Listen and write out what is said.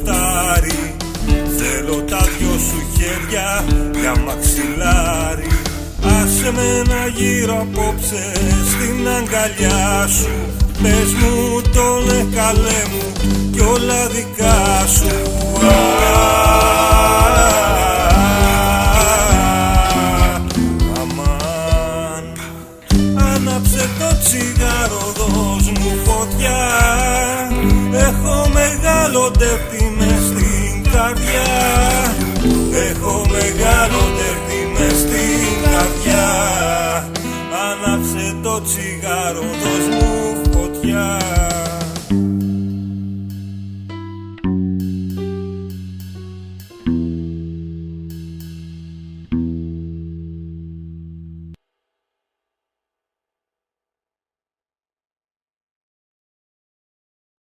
ποτάρι. Θέλω τα δυο σου χέρια για μαξιλάρι. Άσε με να γύρω απόψε στην αγκαλιά σου. Πες μου το ναι καλέ μου κι όλα δικά σου. Αμάν, άναψε το τσιγάρο, δώσ' μου φωτιά. Έχω μεγάλο τέρτη μες στην καρδιά. Έχω μεγάλο τέρτη μες στην καρδιά. Άναψε το τσιγάρο.